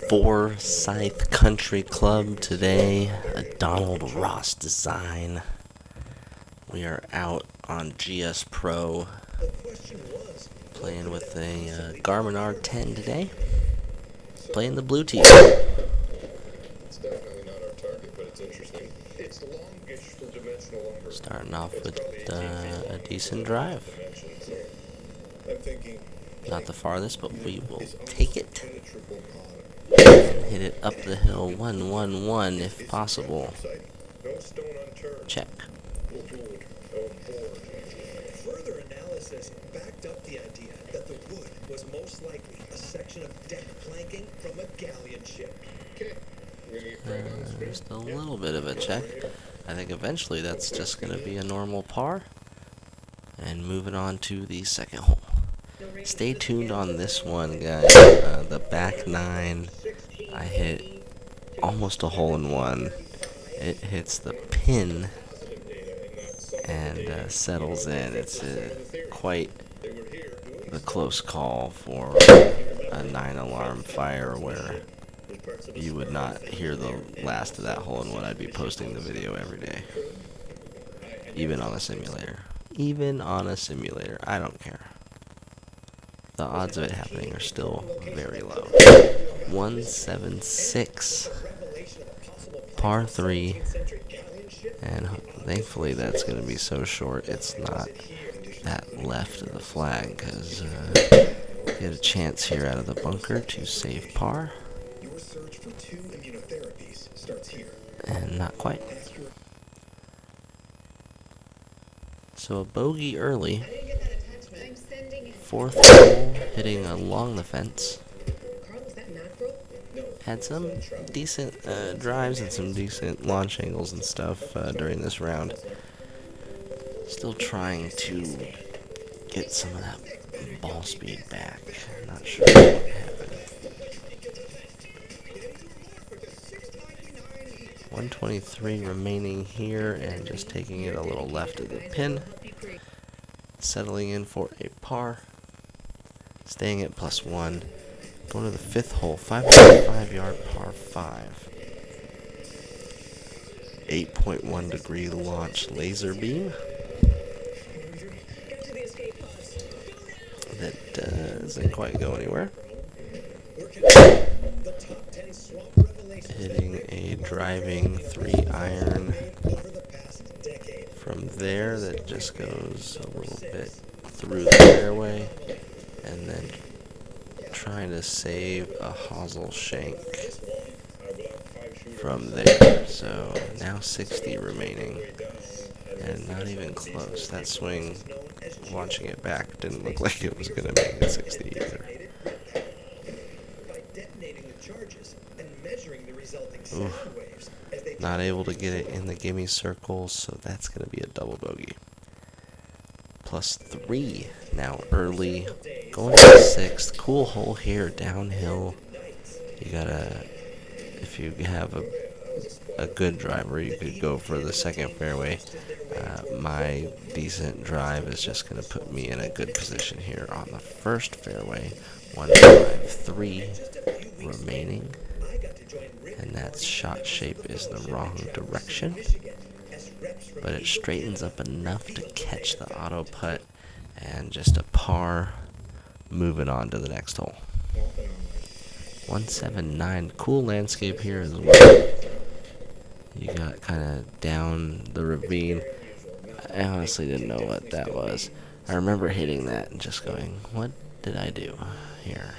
Forsyth Country Club today, a Donald Ross design. We are out on GSPRO playing with a Garmin R10 today, playing the blue tee. It's definitely not our target, but it's interesting. It's longish for dimensional lumber. Starting off with a decent drive. I'm thinking Not the farthest, but we will take it. And hit it up the hill 1-1-1 if possible. no stone unturned. Check. Further analysis backed up the idea that the wood was most likely a section of deck planking from a galleon ship. Okay. We're gonna get right on the screen. Just a little bit of a check. I think eventually that's just going to be a normal par. And moving on to the second hole. Stay tuned on this one, guys. The back nine, I hit almost a hole in one. It hits the pin and settles in. It's quite the close call for a 9-alarm fire where you would not hear the last of that hole in one. I'd be posting the video every day, even on a simulator. Even on a simulator, I don't care. The odds of it happening are still very low. 176, par 3, and thankfully that's going to be so short it's not that left of the flag, because get a chance here out of the bunker to save par, Your search for 2 immunotherapies starts here. and not quite. So a bogey early. Fourth hole, hitting along the fence. Had some decent drives and some decent launch angles and stuff during this round. Still trying to get some of that ball speed back. Not sure what happened. 123 remaining here, and just taking it a little left of the pin. Settling in for a par. Staying at +1. Going to the fifth hole, 5.5-yard par 5. 8.1 degree launch laser beam. That doesn't quite go anywhere. Hitting a driving 3-iron from there that just goes a little bit through the fairway, and then trying to save a hosel shank from there. So now 60 remaining, and not even close. That swing, watching it back, didn't look like it was going to make it 60 either. Oof. Not able to get it in the gimme circle, so that's going to be a double bogey. +3 now early, going to the sixth. Cool hole here, downhill. You gotta, if you have a good driver, you could go for the second fairway. My decent drive is just going to put me in a good position here on the first fairway. 153 remaining, and that shot shape is the wrong direction, but it straightens up enough to catch the auto putt, and just a par, moving on to the next hole. 179, cool landscape here as well. You got kind of down the ravine. I honestly didn't know what that was. I remember hitting that and just going, what did I do here?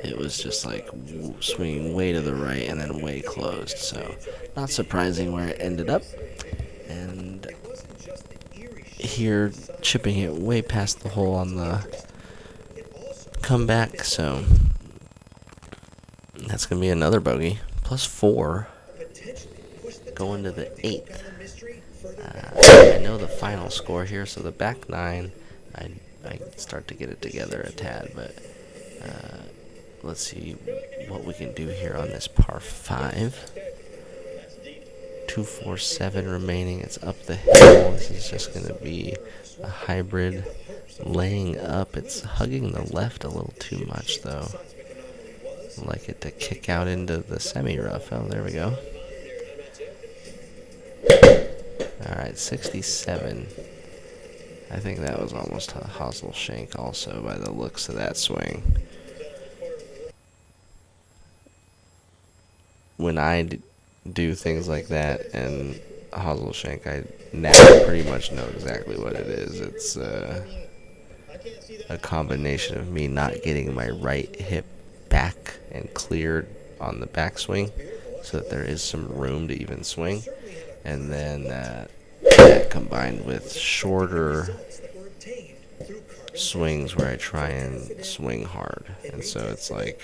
It was just like swinging way to the right and then way closed, so not surprising where it ended up. And here, chipping it way past the hole on the comeback, so that's going to be another bogey. +4, going to the 8th. I know the final score here, so the back 9, I start to get it together a tad, but let's see what we can do here on this par 5. 247 remaining. It's up the hill. This is just going to be a hybrid laying up. It's hugging the left a little too much, though. I'd like it to kick out into the semi-rough. Oh, there we go. Alright, 67. I think that was almost a hosel shank also by the looks of that swing. When I do things like that and hosel shank, I now pretty much know exactly what it is. It's a combination of me not getting my right hip back and cleared on the backswing so that there is some room to even swing, and then that combined with shorter swings where I try and swing hard, and so it's like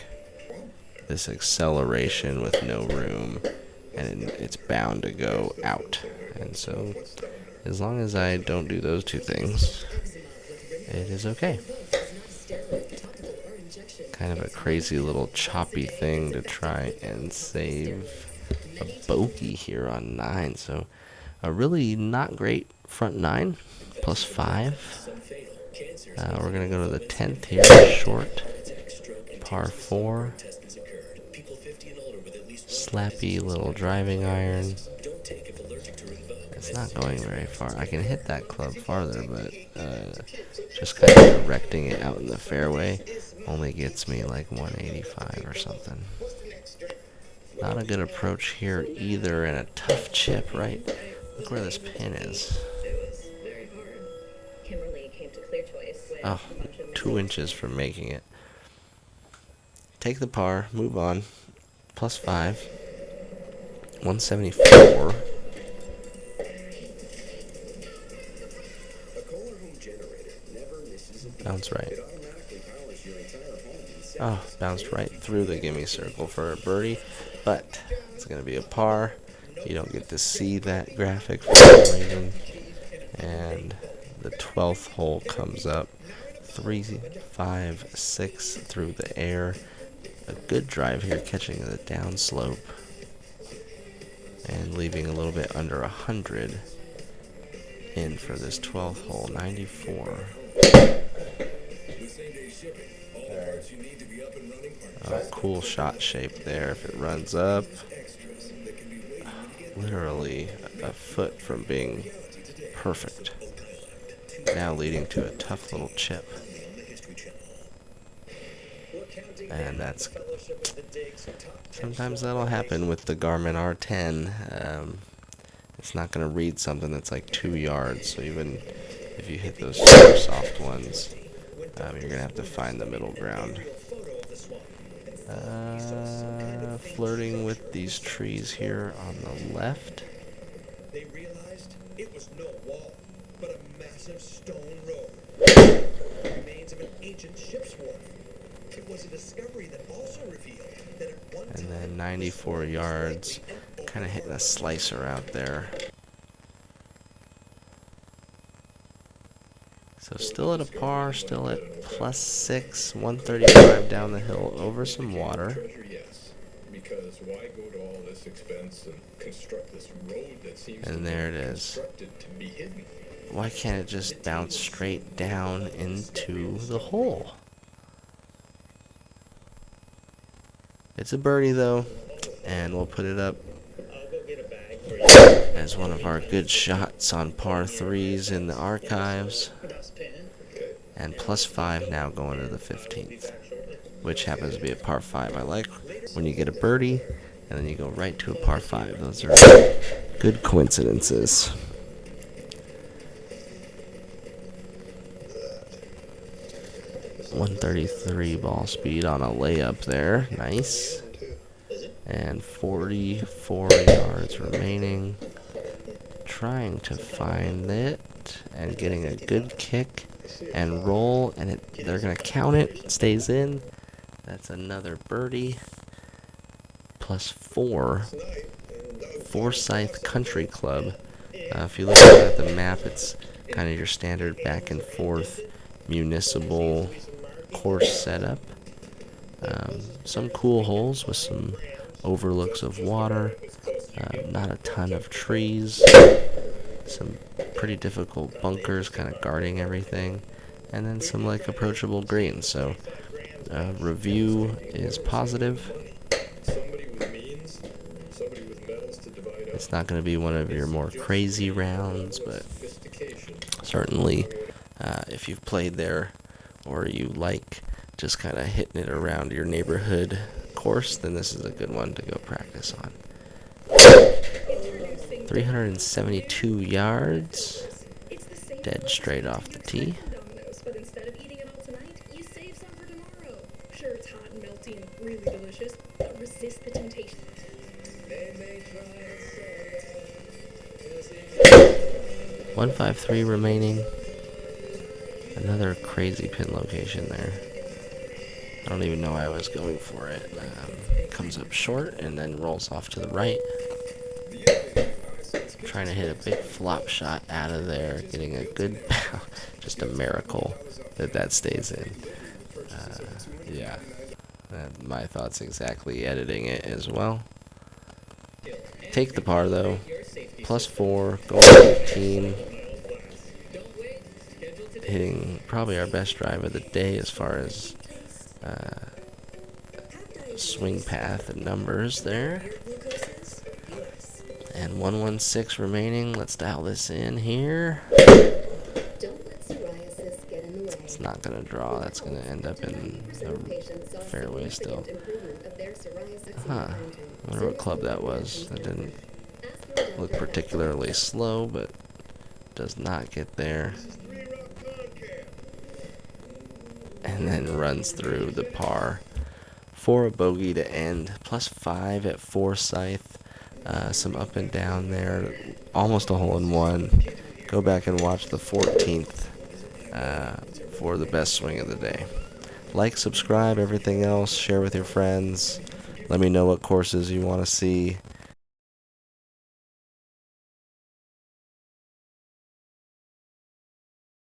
this acceleration with no room, and it's bound to go out. And so as long as I don't do those two things, it is okay. Kind of a crazy little choppy thing to try and save a bogey here on 9. So a really not great front 9, +5. We're going to go to the 10th here, short, par 4. Slappy little driving iron. It's not going very far. I can hit that club farther, but just kind of directing it out in the fairway only gets me like 185 or something. Not a good approach here either, and a tough chip, right? Look where this pin is. Oh, 2 inches from making it. Take the par, move on. +5. 174. Bounce right. Oh, bounced right through the gimme circle for a birdie, but it's going to be a par. You don't get to see that graphic for some reason. And the 12th hole comes up. 3, 5, 6 through the air. A good drive here, catching the downslope and leaving a little bit under 100 in for this 12th hole. 94. Cool shot shape there. If it runs up, literally a foot from being perfect. Now leading to a tough little chip. And that's, sometimes that'll happen with the Garmin R10. It's not going to read something that's like 2 yards, so even if you hit those super soft ones, you're going to have to find the middle ground. Flirting with these trees here on the left. They realized it was no wall, but a massive stone road. Remains of an ancient ship's wharf. It was a discovery that also revealed that at one time, and then 94 yards, kind of hitting a slicer out there. So still at a par, still at +6, 135 down the hill over some water. Because why go to all this expense and construct this road that seems And there it is. to be hidden? Why can't it just bounce straight down into the hole? It's a birdie though, and we'll put it up as one of our good shots on par 3s in the archives. And +5 now going to the 15th, which happens to be a par 5. I like when you get a birdie and then you go right to a par 5. Those are good coincidences. .133 ball speed on a layup there. Nice. And 44 yards remaining. Trying to find it and getting a good kick and roll, and they're going to count it. Stays in. That's another birdie. +4. Forsyth Country Club. If you look at the map, it's kind of your standard back and forth municipal course setup. Some cool holes with some overlooks of water. Not a ton of trees. Some pretty difficult bunkers kind of guarding everything. and then some like approachable greens. So review is positive. Somebody with means, somebody with metals to divide up. It's not going to be one of your more crazy rounds, but Sophistication. certainly if you've played there or you like just kind of hitting it around your neighborhood course, then this is a good one to go practice on. 372 yards, dead straight off the tee. But instead of eating it all tonight, you save some for tomorrow. Sure, it's hot and melty and really delicious, but resist the temptation. 153 remaining. Another crazy pin location there. I don't even know why I was going for it. Comes up short and then rolls off to the right. Trying to hit a big flop shot out of there, getting a good just a miracle that stays in. Yeah, my thoughts exactly, editing it as well. Take the par though, +4, going 18, hitting probably our best drive of the day as far as swing path and numbers there. And 116 remaining. Let's dial this in here. It's not going to draw. That's going to end up in the fairway still. Huh. I wonder what club that was. That didn't look particularly slow, but does not get there. And then runs through the par for a bogey to end. +5 at Forsyth. Some up and down there, almost a hole in one. Go back and watch the 14th for the best swing of the day. Like, subscribe, everything else, share with your friends. Let me know what courses you want to see.